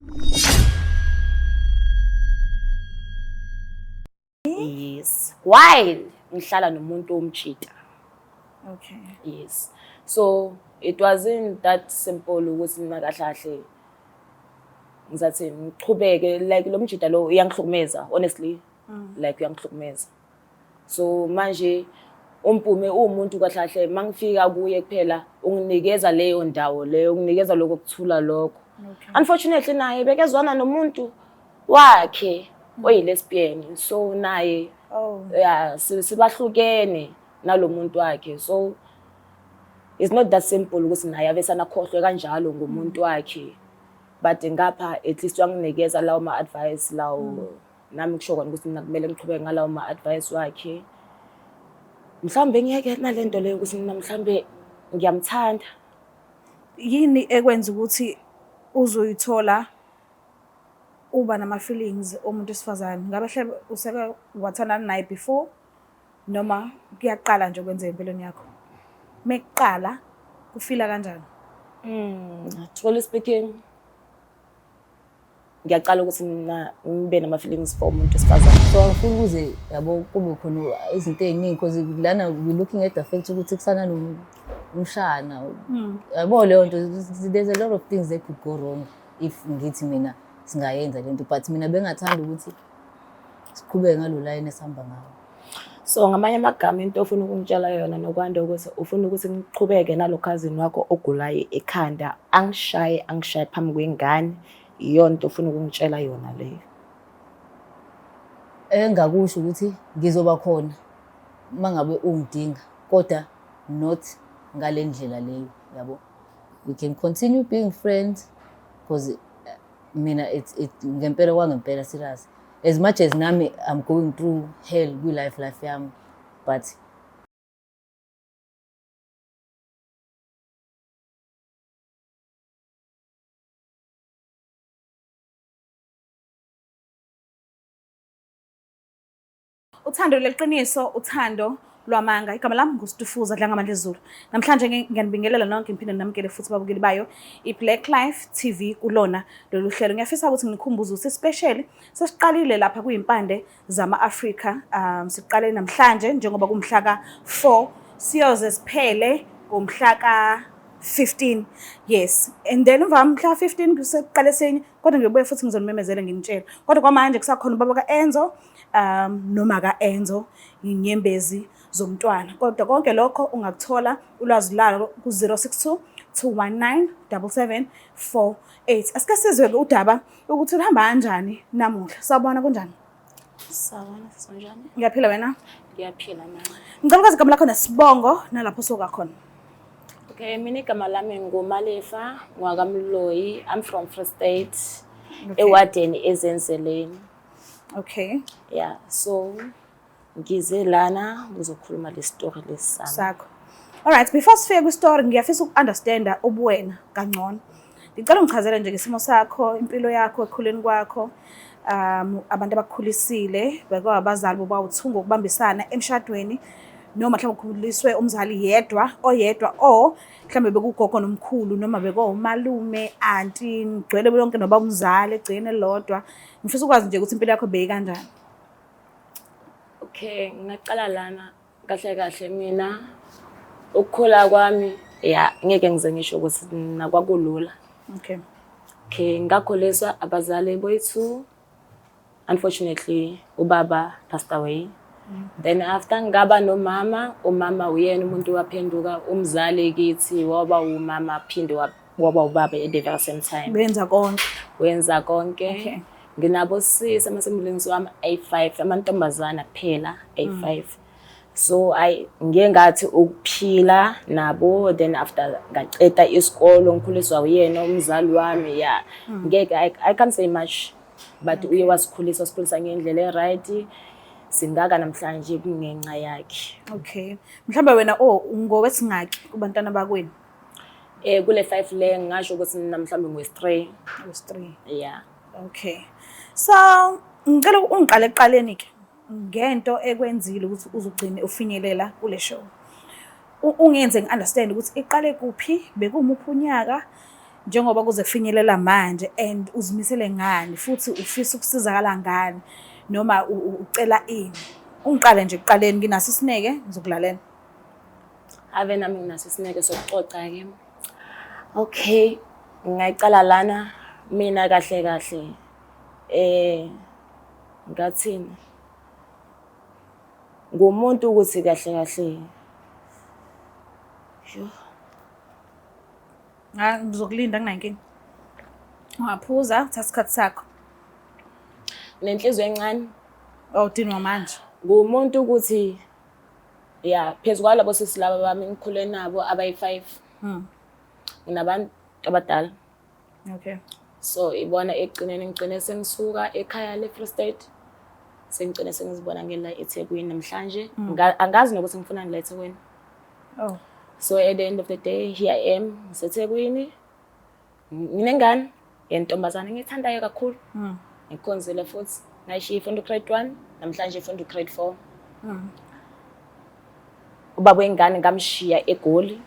Yes. While ngihlala nomuntu omtshita. Okay. Yes. So it wasn't that simple ukuthi mina kahle ngizathi ngiqhubeke like lo mjida lo uyangihlukumeza honestly. Like uyangihlukumeza. So manje umpume umuntu kahle mangifika kuye kuphela unginikeza leyo ndawo leyo unginikeza lokho kuthula lokho. Unfortunately naye bekezwana nomuntu wakhe oyi-lesbian so naye yeah sibahlukene nalomuntu wakhe so it's not that simple ukuthi naye avesana khohlwe kanjalo ngomuntu wakhe but ngapha at least wanginikeza lawo ma advice lawo nami kusho kona ukuthi mina kumele ngiqhubeke ngalawo ma advice wakhe mhlambe ngiyeke nalento leyo ukuthi mina mhlambe ngiyamthanda yini ekwenza ukuthi uzoyithola uba nama feelings omuntu esifazane ngabe hle useke wathana naye before noma kuyaqala nje ukwenza empilweni yakho mekuqala ufila kanjani truly speaking ngiyaqala ukuthi mina ngibe nama feelings for umuntu esifazane so ngifuna ukuze yabo kube khona izinto eziningi because lana we looking at the fact ukuthi kusana nomshana yabo leyo nto there's a lot of things that could go wrong if ngithi mina singayenza lento but mina bengathanda ukuthi siqhubeke ngalo line esihamba ngawo so ngamanye amagama into ofuna ukungitshela yona nokwanda ukuthi ufuna ukuthi ngiqhubeke nalo cousin wakho ogulayo ekhanda angishaye phambi kwengane iyonto ofuna ukungitshela yona leyo engakusho ukuthi ngizoba khona mangabe ungidinga kodwa not ngale ndlela leyo yabo we can continue being friends because mina it's ngempela kwangempela serious as much as nami I'm going through hell with life yami but uthando leqiniso uthando lwamanga igama lami nguStufuza dla ngamandla ezulu namhlanje ngiyanibingelela nonke imphinde namkele futhi babukeli bayo iBlack Life TV kulona lolu hlelo ngiyafisa ukuthi nginikhumbuze ukuthi special sesiqalile lapha kuyimpande zama-Afrika siqale namhlanje njengoba kumhla ka-4 siyoze siphele ngomhla ka-15 yes and then mhla 15 kuseqale senye kodwa ngiyobuye futhi ngizonimemezela nginitshela kodwa kwamanje kusakhona ubaba ka-Enzo noma ka-Enzo inyembezi zomntwana kodwa konke lokho ungakuthola ulwazi lalo ku-062 219 7748 asike sizwe-ke udaba ukuthi uhamba kanjani namuhla sawubona kunjani sawubona sonjani ngiyaphila wena ngiyaphila nami ngicela ukwazi igama lakho nesibongo nalapho soka khona okay mina igama lami nguMalefa ngwakamloyi I'm from Free State ewadeni ezenzeleni okay yeah so ngize lana ngizokhuluma le story lesami sakho alright before sifike ku story ngiyafisa ukunderstanda ubuwena kangcono ngicela ungichazele nje ngesimo sakho impilo yakho ekhuleni kwakho abantu abakukhulisile bekawabazali bobawuthunga ukubambisana emshadweni noma mhlawumbe ukhuliswe umzali yedwa oyedwa o mhlawumbe bekugogo nomkhulu noma bekomalume auntie ngcwele bonke noba umzali egcine lodwa ngifisa ukwazi nje ukuthi impilo yakho beyikanjani okay ngaqala lana kahle mina ukukhula kwami ya ngeke ngize ngisho ukuthi nakwakulula okay ngakhuliswa abazali boyithu unfortunately ubaba passed away then after ngaba nomama umama uyena umuntu waphenduka umzali kithi waba umama phinde waba ubaba at the very same time wenza konke nginabo sisi amasemlingisi wami A5 amantombazana kuphela A5 so ngiye ngathi ukuphila nabo then after ngaqeda isikolo ngikhuliswa uyena umzali wami ya ngeke I can't say much but uye wasikhulisa ngendlela eright singaka namhlanje kungenxa yakhe okay mhlawumbe wena ngowesingaki kubantwana bakwenu kule 5 le ngisho ukuthi namhlanje ngwe3 yeah okay so ngicela ungiqale eqaleni ke ngento ekwenzile ukuthi uzugcine ufinyelela kule show ungenze ngiunderstand ukuthi iqale kuphi bekumuphi unyaka njengoba kuze kufinyelela manje and uzimisele ngani futhi ufisa ukusizakala ngani noma ucela ini. Ungiqale nje ekuqaleni nginaso isineke ngizokulalela. Ave nami nginaso isineke sokuxoxa-ke. Okay, ngingayicala lana mina kahle kahle. Ngathini? Ngumuntu ukuthi kahle kahle. Ngizokulinda kunayinkinga. Ungaphuza uthatha isikhathi sakho. Nenhliziyo encane. Awudinwa manje. Ngumuntu ukuthi phezu kwalabo sisi laba bami ngikhule nabo abayi-5. Nginabantu abadala. Okay. So ibona ekugcineni ngigcine sengisuka ekhaya le-Free State. Sengigcine sengizibona ngela eThekwini namhlanje. Angazi nokuthi ngifuna ngila eThekwini. Oh. So at the end of the day, here I am, ngiseThekwini. Nginengane, yentombazane ngiyithandayo kakhulu. Ngikhonzile futhi, ngayishiya ifunda grade 1, namhlanje ifunda grade 4. Ubaba wengane ngamshiya eGoli.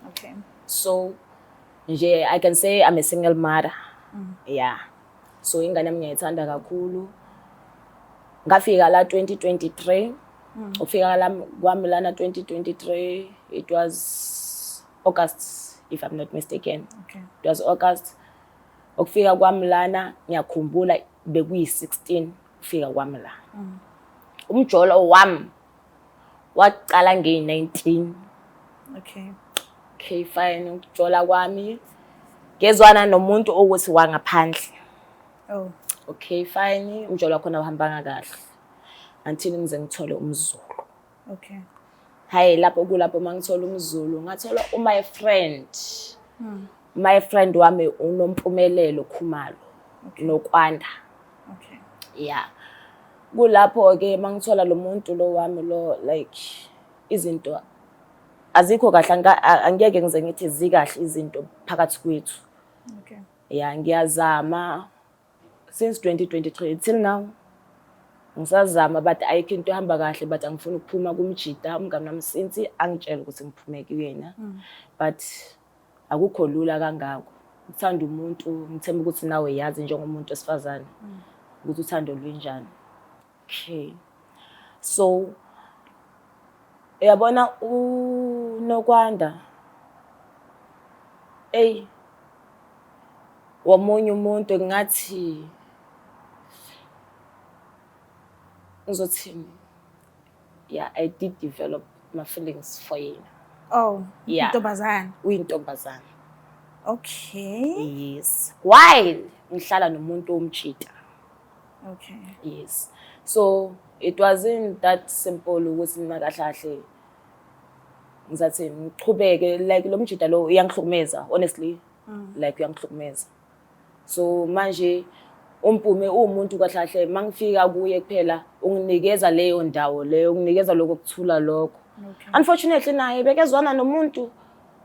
Okay. So nje I can say I'm a single mother. Yeah. So ingane yami ngiyayithanda kakhulu. Ngafika la 2023. Ufika kwami lana 2023, it was August if I'm not mistaken. Okay. It was August. Ukufika kwami lana ngiyakhumbula bekuyi-16 ufika kwami la. Umjolo wami waqala ngeyi-19. Okay. Okay, fine. Ukujola kwami ngezwana nomuntu ukuthi wangaphandle. Oh. Okay, fine. Umjolo khona uhambanga kahle until ngize ngithole umZulu. Okay. Hayi lapho kulapho mangithola umZulu ngathola my friend. My friend wami uNompumelelo Khumalo. Nokwanda. Okay. Yeah. Kulapho ke mangithola lo muntu lo wami lo like izinto azikho kahle angeke ngize ngithi zikahle izinto phakathi kwethu. Okay. Yeah, ngiyazama since 2023 till now. Ngisazama but ayikho into ehamba kahle but angifuni ukuphuma kumjida umngane wami since angitshela ukuthi ngiphume kuyena. But akukho lula kangako. Uthanda umuntu ngithemba ukuthi nawe yazi njengomuntu osifazane ukuthi uthando lwenjani. Okay. So uyabona uNokwanda womunye umuntu ngathi ngizothini. Yeah, I did develop my feelings for yena. Oh, Yeah. intombazane. Uyintombazane. Okay. Yes. While ngihlala nomuntu omtshita. Okay. Yes. So it wasn't that simple ukuthi mina kahle ngizathi ngiqhubeke like lo mjida lo uyangihlukumeza honestly. Like uyangihlukumeza. So manje umpume umuntu kahle mangifika kuye kuphela unginikeza leyo ndawo leyo unginikeza lokho kuthula lokho. Unfortunately naye bekezwana nomuntu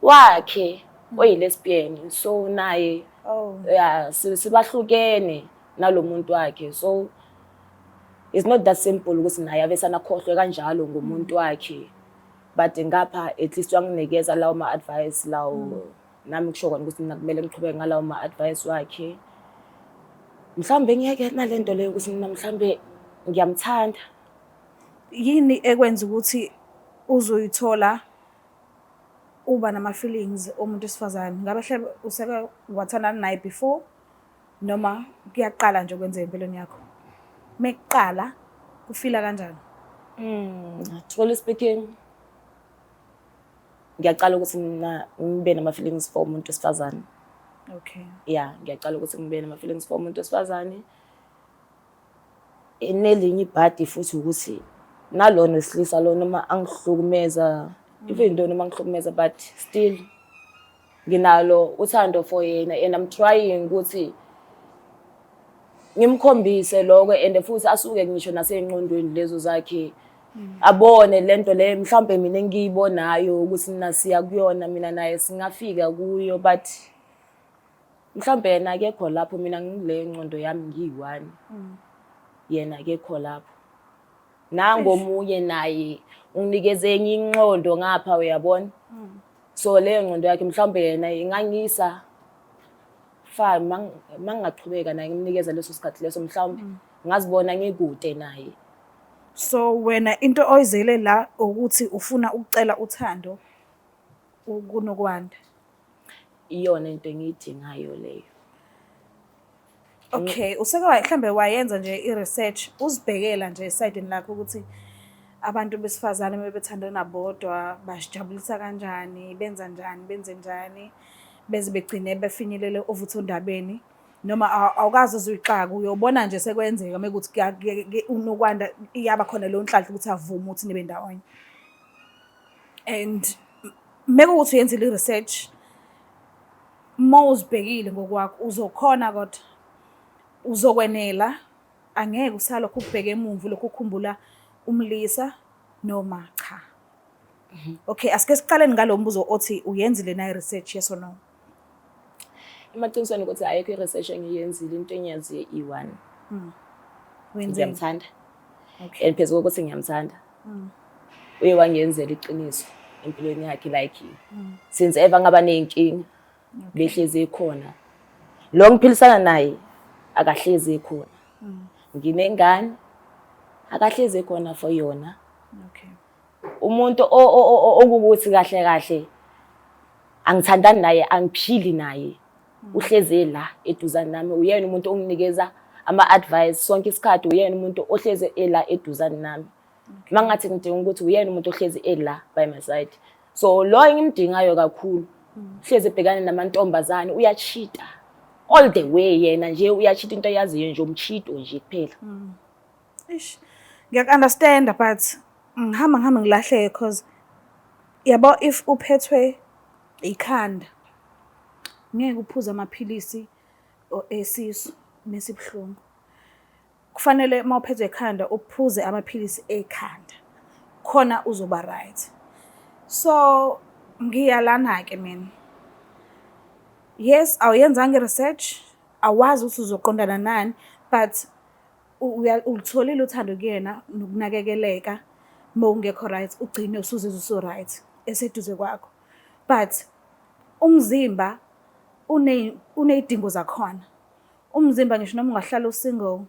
wakhe oyilesbian so naye sibahlukene nalomuntu wakhe. So it's not that simple ukuthi naye avesana khohlwe kanjalo ngomuntu wakhe. But ngapha at least wanginikeza lawo ma advice lawo nami kusho khona ukuthi mina kumele ngiqhubeke ngalawo ma advice wakhe. Mhlambe ngiyeke nalento leyo ukuthi mina mhlambe ngiyamthanda. Yini ekwenza ukuthi uzoyithola uba nama feelings omuntu esifazane? Ngabe hle useke wathandana naye before noma kuyaqala nje kwenzeka empilweni yakho? Mekuqala kufila kanjani? Truly speaking ngiyaqala ukuthi mina ngibe nama feelings for umuntu esifazane. Okay. Yeah, ngiyaqala ukuthi ngibe nama feelings for umuntu esifazane. Enelinye ibhadi futhi ukuthi nalona wesilisa lo noma angihlukumeza even though noma ngihlukumeza but still nginalo uthando for yena and I'm trying ukuthi ngimkhombise lokho and futhi asuke ngisho nasengqondweni lezo zakhe abone lento le mhlambe mina engiyibonayo ukuthi nasiya kuyona mina naye singafika kuyo but mhlambe yena akekho lapho mina ngile ngqondo yami ngiyi1 yena akekho lapho nangomunye naye unginikeze enye ingqondo ngapha uyabona so le ngqondo yakhe mhlambe yena ingangisa akufani mangingaqhubeka naye ngimnikeza leso sikhathi leso mhlawumbe ngazibona ngikude naye. So wena into oyizele la ukuthi ufuna ukucela uthando kunokwanda. Iyona into engiyidingayo leyo. Okay, useke mhlambe wayenza nje i-research uzibhekela nje esayidini lakho ukuthi abantu besifazane mebethandana bodwa basijabulisa kanjani, benza njani, beze begcine befinyelele ovuthondabeni noma awukazi uzuyixaka uyobona nje sekwenzeka mekuthi unokwanda iyaba khona leyo nhlahla ukuthi avuma ukuthi nibe ndawonye. And mekuthi uyenzile i-research mawuzibhekile ngokwakho uzokhona kodwa uzokwenela angeke usalokhu ubheke emuva lokhu ukhumbula umlisa noma cha. Okay, asike siqaleni ngalo mbuzo othi uyenzile na i-research yes or no? Emaqinisweni ukuthi ayikho i-research engiyenzile into engiyaziyo i1. Ngiyamthanda. Okay. And phezulu kokuthi ngiyamthanda. Uye wangenzela iqiniso empilweni yakhe like since ever ngaba nenkinga behlezi ekhona. Lo ngiphilisana naye akahlezi ekhona. Nginengane akahlezi ekhona for yona. Okay. Umuntu okukuthi kahle angithandani naye angiphili naye uhleze la eduzane nami uyena umuntu onginikeza ama advice sonke isikhathi uyena umuntu ohleze ela eduzane nami mangathi ngidinga ukuthi uyena umuntu ohleze ela by my side. So lo engimdingayo kakhulu hleze ebhekane namantombazane uyachita all the way yena nje uyachita into yaziyo nje umchito nje kuphela. Ish ngiyakunderstand but ngihamba ngilahleke because yabo if uphethwe ikhanda ngeke uphuze amaphilisi esisu nesibhlungu. Kufanele mawuphethwe ikhanda uphuze amaphilisi ekhanda khona uzoba right. So ngiyalana ke mina. Yes, awuyenzanga research, awazi ukuthi uzoqondana nani, but ulitholile uthando kuyena nokunakekeleka mawungekho right ugcine usuzizwe uso right eseduze kwakho. But umzimba unezidingo zakhona. Umzimba ngisho noma ungahlala usingle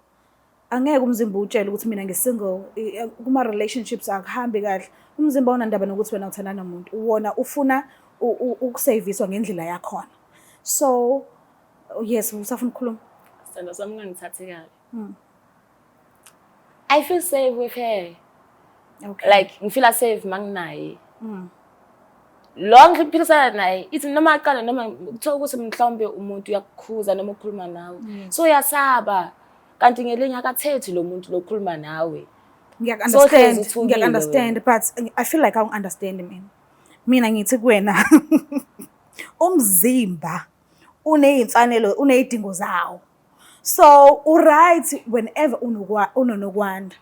angeke umzimba utshele ukuthi mina ngisingle kuma relationships akuhambi kahle. Umzimba unandaba nokuthi wena uthandana nomuntu uwona ufuna ukusaviswa ngendlela yakhona. So yes, usafuna ukukhuluma. Sithando sami ngangithathe kabi. I feel safe with her. Okay. Like ngifeel safe manginaye. Long ngiphilisana naye ithi noma aqala noma kuthiwa ukuthi mhlawumbe umuntu uyakukhuza noma ukukhuluma nawe. So uyasaba kanti ngelinye akathethi lo muntu lokukhuluma nawe. Ngiyakunderstand but I feel like I don't understand mina ngithi kuwena umzimba uneyimfanelo unezidingo zawo. So right whenever unonokwanda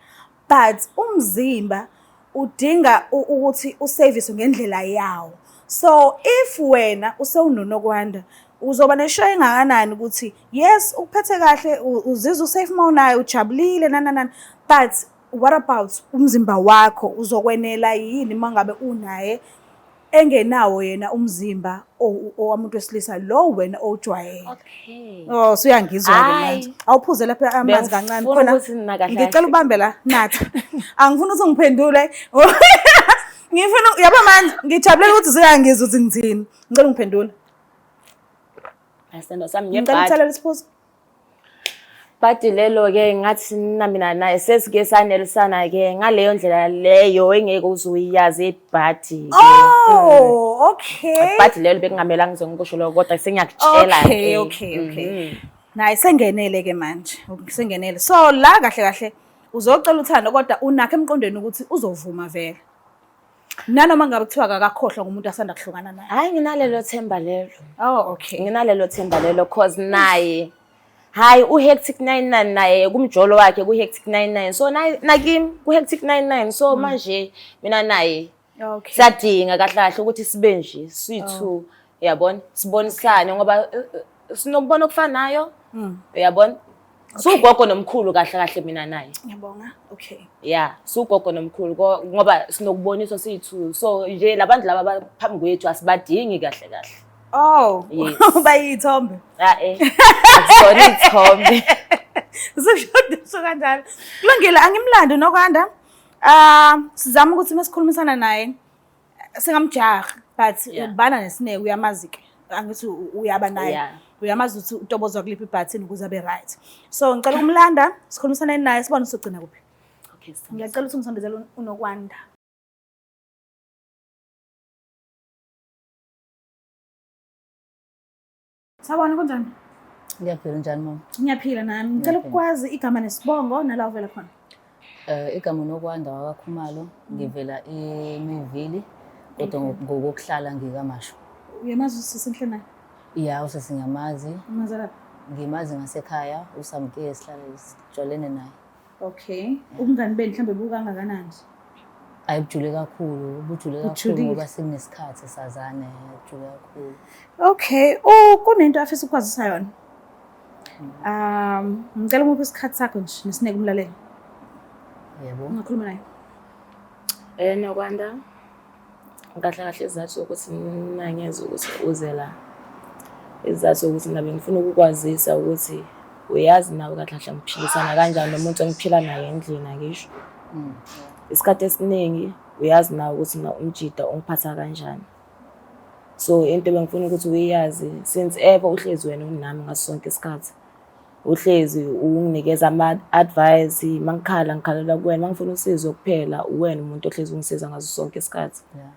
but umzimba udinga ukuthi uservice ngendlela yawo. So if wena usewunonokwanda uzoba neshow engakanani ukuthi yes uphethe kahle uzizwa usafe mawunaye ujabulile nananana but what about umzimba wakho uzokwenela yini mangabe unaye engenawo yena umzimba owamuntu wesilisa lo wena ojwayele. Okay. Oh suyangizwa ke manje. Awuphuze lapha amanzi kancane khona. Ngicela ubambe la nathi. Angifuni ukuthi ngiphendule. Ngifuna yabo manje ngijabulele ukuthi siyangizwa ukuthi ngithini. Ngicela ungiphendule. Asithando sami Ngicela uthalela isiphuzo. But lelo ke ngathi mina naye sesike sanelisana ke ngaleyo ndlela leyo engeke uzuyazi ebhadi. Oh, okay. But lelo bekungamelanga ngizokusho lokho kodwa sengiyakutshela ke. Okay. Naye sengenele ke manje. Sengenele. So la kahle uzocela uthando kodwa unakho emqondweni ukuthi uzovuma vele. Nanoma ngabe kuthiwa akakhohlwa ngumuntu asanda kuhlukana naye. Hayi nginalelo themba lelo. Oh, okay. Nginalelo themba lelo cause naye hayi uHectic 99 naye kumjolo wakhe kuHectic 99 so nakimi kuHectic 99 so manje mina naye Okay. Sadinga kahle ukuthi sibe nje sithu uyabona sibonisane ngoba sinokubona okufanayo uyabona sugogo nomkhulu kahle mina naye. Ngiyabonga. Okay. Yeah, sugogo nomkhulu ngoba sinokuboniswa sithu so nje labantu laba phambi kwethu asibadingi kahle. Oh, Yes. bayithombe. Akusona iy'thombe. Usho kanjalo. Kulungile angimlando nokwanda. Sizama ukuthi masikhulumisana naye singamjahi but Yeah. ubana nesineke uyamazi ke. Angithi uyaba naye. Yeah. Uyamazi ukuthi utobozwa kuliphi ibhathini ukuze abe right. So ngicela ukumlanda sikhulumisane naye sibone usogcina kuphi. Okay, so. Ngiyacela ukuthi ungisondezele unokwanda. Sawubona kunjani? Ngiyaphila njani mama? Ngiyaphila nami. Ngicela ukwazi igama nesibongo nala uvela khona. Igama uNokwanda wakwaKhumalo ngivela eMivili kodwa ngokuhlala ngikaMasho. Uyamazi usisenhle naye? Yeah, usesingamazi. Umazala. Ngimazi ngasekhaya usamke sihlala sijolene naye. Okay. Ubungani beni mhlambe bukangakanani? Ayibujule kakhulu, ubujule kakhulu Bujulile. ngoba sekunesikhathi sazana ayibujule kakhulu. Okay. Kunento afisa ukwazisa yona. Ngicela nguphi isikhathi sakho nje nesineke umlaleli. Yebo. Ungakhuluma naye. Nokwanda, kahle kahle isizathu sokuthi ngingeze ukuthi uze la. Isizathu sokuthi ngabe ngifuna ukukwazisa ukuthi uyazi nawe kahle kahle ngiphilisana kanjani nomuntu engiphila naye endlini ngisho. Isikhathi esiningi uyazi nawe ukuthi umjida ungiphatha kanjani. So into ebengifuna ukuthi uyazi since ever uhlezi wena unami ngaso sonke isikhathi. Uhlezi unginikeza ama-advice, mangikhala ngikhalela kuwena, mangifuna usizo kuphela uwena umuntu ohlezi ungisiza ngaso sonke isikhathi. Yeah.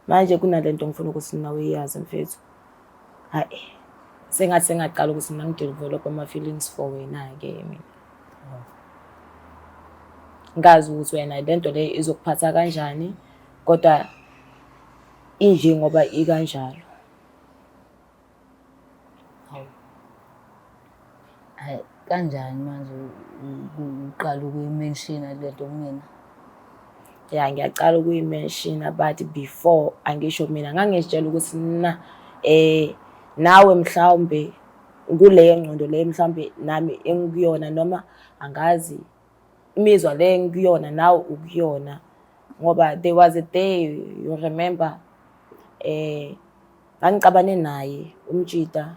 Manje kunalento ngifuna ukuthi nawe iyazi mfethu. Hayi. Sengathi sengaqala ukuthi mina ngidevelop ama-feelings for wena ke mina. Ngazi ukuthi wena lento le izokuphatha kanjani kodwa inje ngoba ikanjalo. Hayi kanjani manje uqala ukuyimention lento kumina? Ya ngiyaqala ukuyimention but before angisho mina ngangizitshela ukuthi nawe mhlawumbe kuleyo ngqondo le mhlawumbe nami engikuyona noma angazi imizwa le engikuyona nawe ukuyona ngoba there was a day you remember ngicabane naye umjida.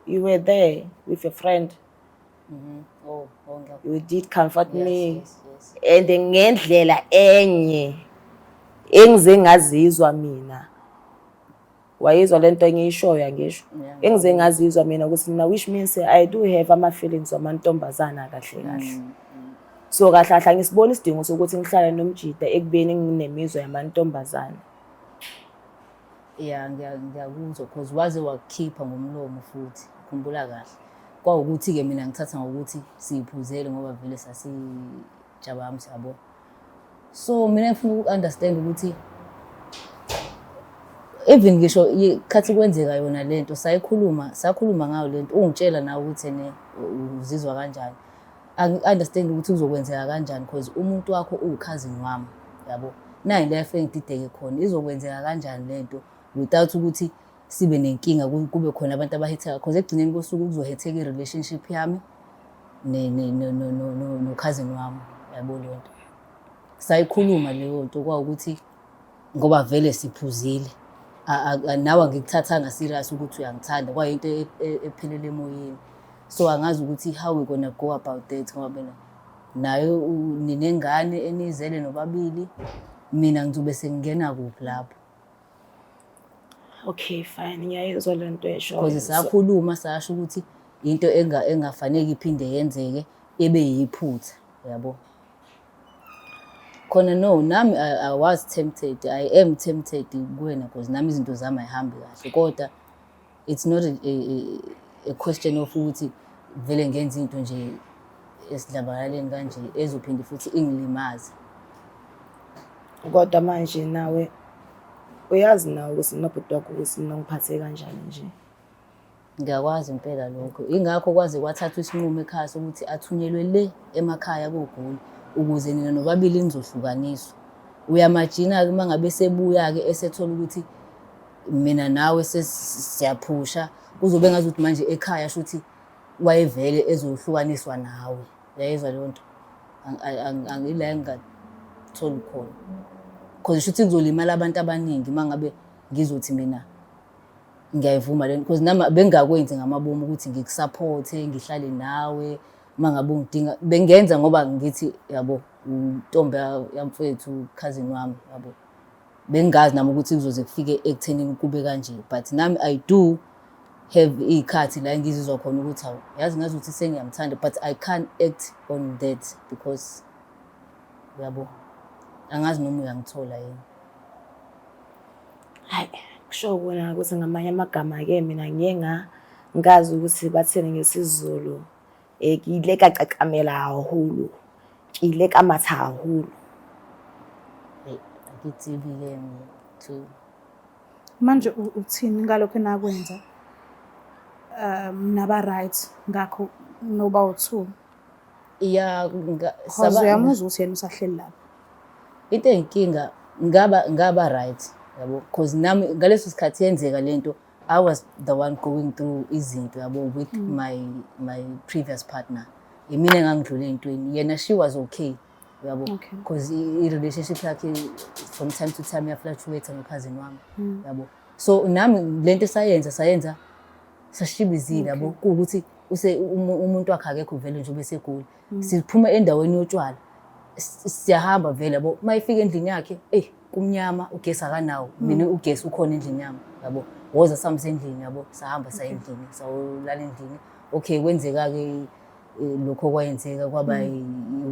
You were there with a friend. Oh, You did comfort me. Yes. And ngendlela enye engize ngazizwa mina. Wayizwa lento engiyishoya ngisho. Yeah. Engize ngazizwa mina ukuthi mina which means I do have ama feelings wamantombazana kahle kahle. So kahle kahle ngisibona isidingo sokuthi ngihlale nomjida ekubeni nginemizwa yamantombazana. Yeah, ngiyakuzwa because waze wakhipha ngomlomo futhi khumbula kahle. Kwawukuthi ke mina ngithatha ngokuthi siyiphuzele ngoba vele sasijabami siyabo. So mina ngifuna ukunderstand ukuthi even ngisho ikhathi kwenzeka yona lento sakhuluma ngayo lento ungitshela nawe ukuthi uzizwa kanjani. Understand ukuthi kuzokwenzeka kanjani because umuntu wakho uwukhazini wami yabo. Nayi life engidideke khona izokwenzeka kanjani lento without ukuthi sibe nenkinga kube khona abantu abahetheka because ekugcineni kosuku kuzohetheka i-relationship yami no cousin wami yabo lento. Sayikhuluma leyo nto kwawukuthi ngoba vele siphuzile nawe ngikuthathanga serious ukuthi uyangithanda kwayinto ephelele emoyeni. So angazi ukuthi how we gonna go about that ngoba phela nayo ninengane enizele nobabili mina ngizobe sengingena kuphi lapho. Okay fine ngiyayizwa lento esho. Because sakhuluma sasho ukuthi into engafanele iphinde yenzeke ebe yiphutha yabo. Khona no nami I was tempted, I am tempted kuwena because nami izinto zami ayihambi kahle kodwa it's not a question of ukuthi vele ngenza into nje esidlabalaleni kanje ezophinde futhi ingilimaze. Kodwa manje nawe uyazi nawe ukuthi nobhuti wakho ukuthi ngiphathe kanjani nje. Ngiyakwazi impela lokho. Ingakho kwaze kwathathwa isinqumo ekhaya sokuthi athunyelwe le emakhaya koGoli ukuze nina nobabili nizohlukaniswa. Uyamajina ke mangabe sebuya ke esethola ukuthi mina nawe sesiyaphusha kuzobe ngazuthi manje ekhaya shuthi wayevele ezohlukaniswa nawe. Yayizwa leyo nto. Angila engatholi khona. Because shuthi kuzolimala abantu abaningi mangabe ngizothi mina ngiyayivuma lento because nami bengakwenzi ngamabomu ukuthi ngikusupport ngihlale nawe mangabe ungidinga bengenza ngoba ngithi yabo untombi yamfethu cousin wami yabo bengazi nami ukuthi kuzoze kufike ekuthenini kube kanje but nami I do have ikhathi la ngizizwa khona ukuthi awu yazi ngazi ukuthi sengiyamthanda but I can't act on that because yabo angazi noma uyangithola yini. Hayi kusho kona ukuthi ngamanye amagama ke mina ngazi ukuthi bathini ngesizulu kile kaqaqamela haholo kile kamatha haholo. Akithi-ke to Manje uthini ngalokho enakwenza naba right ngakho noba u2 iya cause uyamuzwa ukuthi yena usahleli lapha. into enkinga ngaba right yabo because nami ngaleso sikhathi yenzeka lento I was the one going through izinto yabo with my previous partner mina engangidlule entweni yena she was okay yabo because I relationship yakhe from time to time yafluctuate no cousin wami yabo so nami lento sayenza sashibizile yabo ukuthi umuntu wakhe akekho vele nje ubesegula siphuma endaweni yotshwala siyahamba vele yabo mayifika endlini yakhe kumnyama ugesi akanawo mina ugesi ukhona endlini yami yabo woza samsendlini yabo sahamba sayendlini sawulala endlini okay kwenzeka ke lokho kwayenzeka kwaba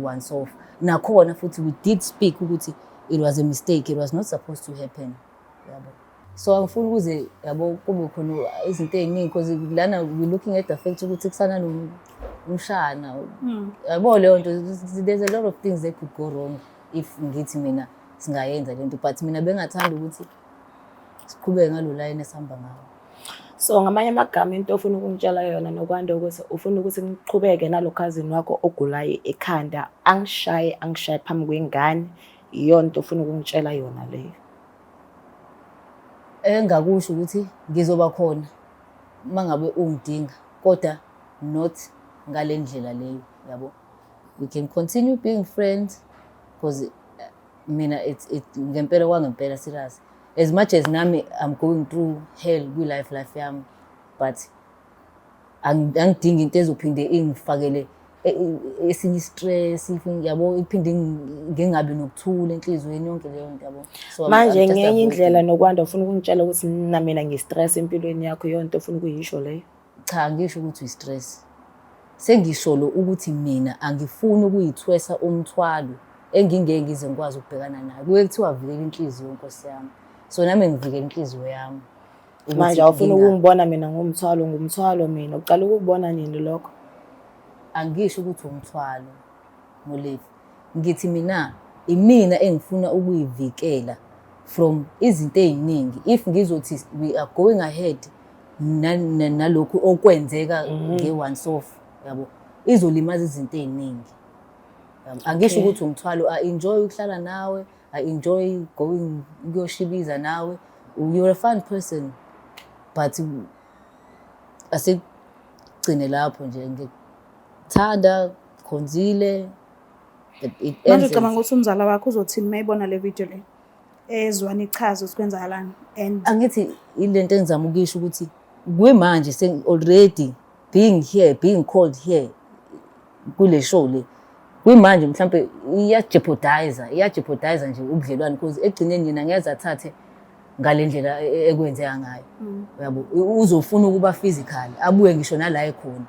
once off nakhona futhi we did speak ukuthi it was a mistake, it was not supposed to happen yabo so angifuni ukuze yabo kube khona izinto eziningi because lana we looking at the fact ukuthi kusana umshana yabo leyo nto there's a lot of things that could go wrong if ngithi mina singayenza lento but mina bengathanda ukuthi siqhubeke ngalo line esihamba ngawo. So ngamanye amagama into ofuna ukungitshela yona nokwanda ukuthi ufuna ukuthi ngiqhubeke nalo cousin wakho ogulayo ekhanda angishaye phambi kwengane iyonto ofuna ukungitshela yona leyo. Engakusho ukuthi ngizoba khona mangabe ungidinga kodwa not ngale ndlela leyo yabo. We can continue being friends because mina it's ngempela kwangempela serious. As much as nami I'm going through hell with life yami but angidingi into ezophinde ingifakele esinye stress yabo iphinde ngingabi nokuthula enhlizweni yonke leyo nto yabo. So manje ngenye indlela nokwanda ufuna ukungitshela ukuthi mina ngistress empilweni yakho yonto ufuna ukuyisho leyo. Cha ngisho ukuthi ustress sengisho lo ukuthi mina angifuni ukuyithwesa umthwalo engingeke ngize ngikwazi ukubhekana nayo kuye kuthiwa vikela inhliziyo Nkosi yami so nami ngivikela inhliziyo yami. Manje awufuna ukungibona mina ngumthwalo mina uqala ukubona nini lokho? Angisho ukuthi umthwalo Molefi ngithi mina imina engifuna ukuyivikela from izinto eziningi if ngizothi we are going ahead nalokho okwenzeka nge-once off yabo izolimaza izinto eziningi. Angisho ukuthi umthwalo I enjoy ukuhlala nawe, I enjoy going ukuyoshibiza nawe, you're a fun person but asigcine lapho nje ngikuthanda khonzile. Manje ucabanga ukuthi umzala wakho uzothini mayibona le video le ezwana ichaza ukuthi kwenzakalani and angithi ilento engizama ukisho ukuthi kwemanje already being called here kule show le kwimanje mhlambe iyajeopardize nje ubudlelwano because egcineni yena ngiyeza athathe ngale ndlela ekwenzeka ngayo yabo uzofuna ukuba physical abuye ngisho nala ekhona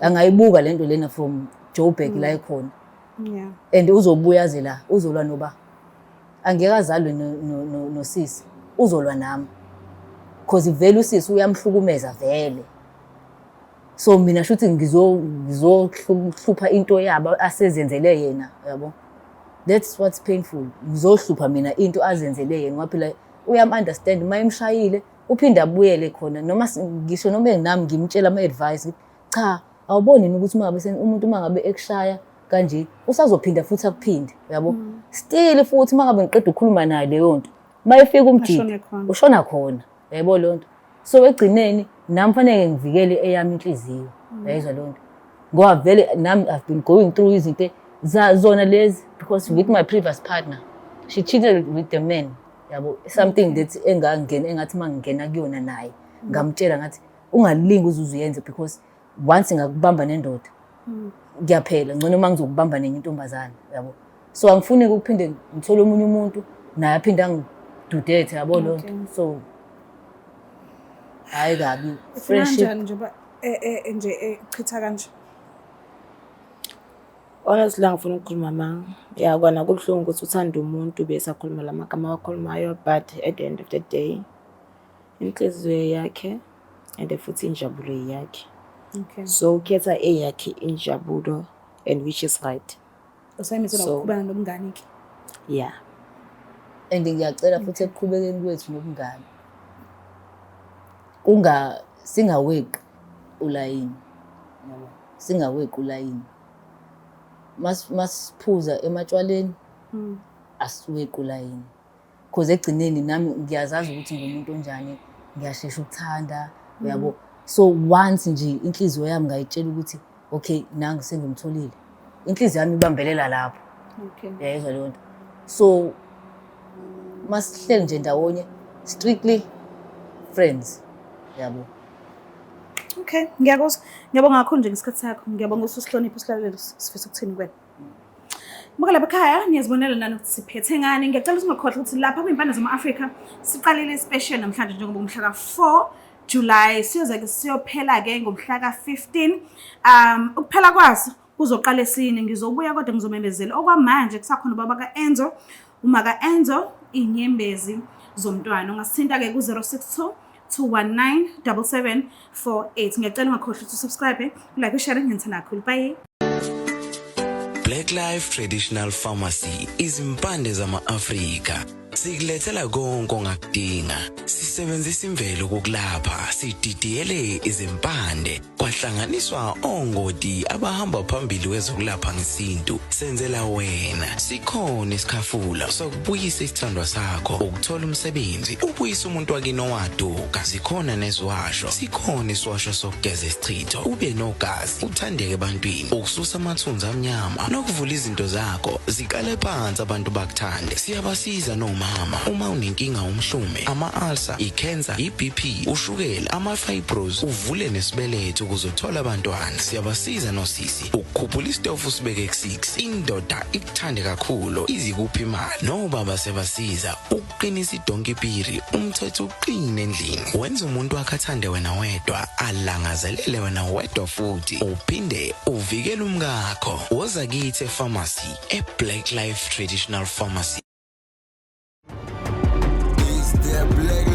angayibuka lento lena from Joburg la ekhona and uzobuya ze la uzolwa noba angeke azalwe nosisi uzolwa nami because vele usisi uyamhlukumeza vele so mina shuthi ngizohlupha into yabo asezenzele yena yabo that's what's painful ngizohlupha mina into azenzele yena ngoba phela uyam-understand mayimshayile uphinde abuyele khona noma ngisho noma enami ngimtshela ama-advice cha awuboni ukuthi umuntu mangabe ekushaya kanje usazophinda futhi akuphinde yabo still futhi mangabe ngiqeda ukukhuluma naye leyo nto mayefika umdidi ushona khona yabo lonto so egcineni nami fanele ngivikele eyami inhliziyo yayizwa lonto ngoba vele nami I've been going through izinto zona lezi because with my previous partner she cheated with the man yabo something that engathi mangingena kuyona naye ngamtshela ngathi ungalingi uzuze uyenze because once ngakubamba nendoda kuyaphela ngcono uma ngizokubamba nenye intombazane yabo. So angifuni ukuphinde ngithole omunye umuntu naye aphinde angidudethe yabo lonto. So hayi kabi friendship nje ba nje echitha kanje. Honestly angifuni ukukhuluma manga. Ya kona kubuhlungu ukuthi uthanda umuntu bese akhuluma lamagama awakhulumayo, but at the end of the day inhliziyo yakhe and futhi injabulo yakhe. Okay. So ukhetha eyakhe injabulo and which is right. Usayimisela ukuqhubeka nomngane ke. Yeah. and ngiyacela futhi ekuqhubekeni kwethu nobungane singaweqi ulayini yabo, singaweqi ulayini. Masiphuza ematshwaleni asiweqi ulayini because egcineni nami ngiyazazi ukuthi ngumuntu onjani, ngiyashesha ukuthanda yabo. So once nje inhliziyo yami ngayitshela ukuthi okay nangu sengimtholile, inhliziyo yami ibambelela lapho. Okay. Yayizwa leyo nto. So masihleli nje ndawonye strictly friends yabo. Okay, ngiyabonga kakhulu nje ngesikhathi sakho. Ngiyabonga ukuthi usihloniphe usilalele sifisa ukuthini kuwena. Buka lapha ekhaya niyazibonela nani ukuthi siphethe ngani. Ngiyacela ungakhohlwa ukuthi lapha kwimpande zama-Afrika siqalile isipecial namhlanje njengoba umhla ka-4 July siyoze siyophela ke ngomhla ka-15. Ukuphela kwaso kuzoqala esine, ngizobuya kodwa ngizomemezela okwamanje kusakhona ubaba ka-Enzo, uma ka-Enzo inyembezi zomntwana. Ungasithinta ke ku-062 219 7748. Ngiyacela ungakhohlwa ukuthi subscribe, like, share ngithanda kakhulu. Bye. Black Life Traditional Pharmacy izimpande zama-Afrika. Sikulethela konke ongakudinga. Sisebenzisa imvelo kokulapha, sididiyele izimpande, kwahlanganiswa ongoti abahamba phambili kwezokulapha ngesintu. Senzela wena. Sikhona isikhafula sokubuyisa isithandwa sakho, ukuthola umsebenzi, ubuyisa umuntu wakini owaduka. Sikhona neziwasho. Sikhona isiwasho sokugeza isichitho, ube nogazi, uthandeke ebantwini, ukususa amathunzi amnyama, nokuvula izinto zakho zikale phansi abantu bakuthande. Siyabasiza noma uma unenkinga umhlume, ama-ulcer, i-cancer, i-BP, ushukela, ama-fibros, uvule nesibeletho ukuzothola abantwana. Siyabasiza nosisi ukukhuphula isitofu sibeke ku-6, indoda ikuthande kakhulu izikuphi imali. Nobaba sebasiza ukuqinisa idonkipiri, umthetho uqine endlini. Wenza umuntu akathande wena wedwa, alangazelele wena wedwa futhi uphinde uvikele umkakho. Woza kithi epharmacy, eBlack Life Traditional Pharmacy. Black